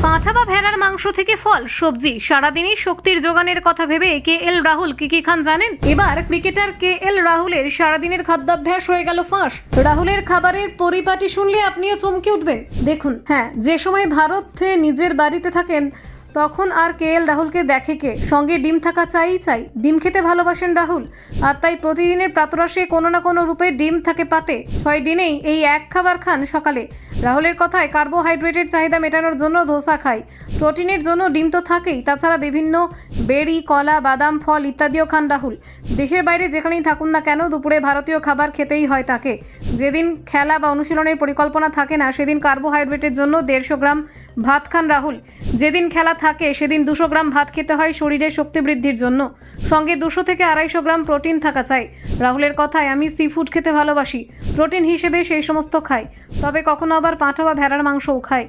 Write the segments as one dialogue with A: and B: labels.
A: পাঁঠা বা ভেড়ার মাংস থেকে ফল সবজি সারাদিনই শক্তির যোগানের কথা ভেবে KL রাহুল কি খান জানেন? এবার ক্রিকেটার KL রাহুলের সারাদিনের খাদ্যাভ্যাস হয়ে গেল ফাঁস। রাহুলের খাবারের পরিপাটি শুনলে আপনিও চমকে উঠবেন। দেখুন, হ্যাঁ, যে সময় ভারতে নিজের বাড়িতে থাকেন তখন আর KL রাহুলকে দেখে কে? সঙ্গে ডিম থাকা চাই। ডিম খেতে ভালোবাসেন রাহুল, আর তাই প্রতিদিনের প্রাতরাশে কোনো না কোনো রূপে ডিম থাকে পাতে। 6 দিনেই এই এক খাবার খান সকালে। রাহুলের কথায় কার্বোহাইড্রেটের চাহিদা মেটানোর জন্য ধোসা খায়, প্রোটিনের জন্য ডিম তো থাকেই, তাছাড়া বিভিন্ন বেরি, কলা, বাদাম, ফল ইত্যাদিও খান রাহুল। দেশের বাইরে যেখানেই থাকুন না কেন দুপুরে ভারতীয় খাবার খেতেই হয় তাকে। যেদিন খেলা বা অনুশীলনের পরিকল্পনা থাকে না সেদিন কার্বোহাইড্রেটের জন্য 150 গ্রাম ভাত খান রাহুল। যেদিন খেলা থাকে সেদিন 200 গ্রাম ভাত খেতে হয় শরীরে শক্তি বৃদ্ধির জন্য। সঙ্গে 200 থেকে 250 গ্রাম প্রোটিন থাকা চাই। রাহুলের কথায়, আমি সি ফুড খেতে ভালোবাসি, প্রোটিন হিসেবে সেই সমস্ত খাই, তবে কখনো আবার পাঁঠা বা ভেড়ার মাংসও খাই।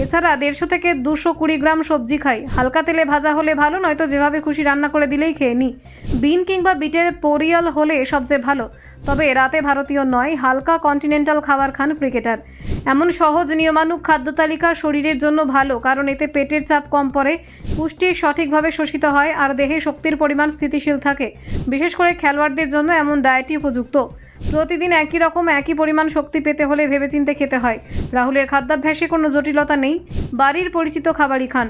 A: এছাড়া 150 থেকে 220 গ্রাম সবজি খাই। হালকা তেলে ভাজা হলে ভালো, নয়তো যেভাবে খুশি রান্না করে দিলেই খেয়ে নিই। বিন কিংবা বিটের পোরিয়াল হলে সবচেয়ে ভালো, তবে রাতে ভারতীয় নয়, হালকা কন্টিনেন্টাল খাবার খান ক্রিকেটার। এমন সহজ নিয়মানুগ খাদ্য তালিকা শরীরের জন্য ভালো, কারণ এতে পেটের চাপ কম পড়ে, পুষ্টি সঠিকভাবে শোষিত হয় আর দেহে শক্তির পরিমাণ স্থিতিশীল থাকে। বিশেষ করে খেলোয়াড়দের জন্য এমন ডায়েটই উপযুক্ত। প্রতিদিন একই রকম একই পরিমাণ শক্তি পেতে হলে ভেবেচিন্তে খেতে হয়। রাহুলের খাদ্যাভ্যাসে কোনো জটিলতা নেই, বাড়ির পরিচিত খাবারই খান।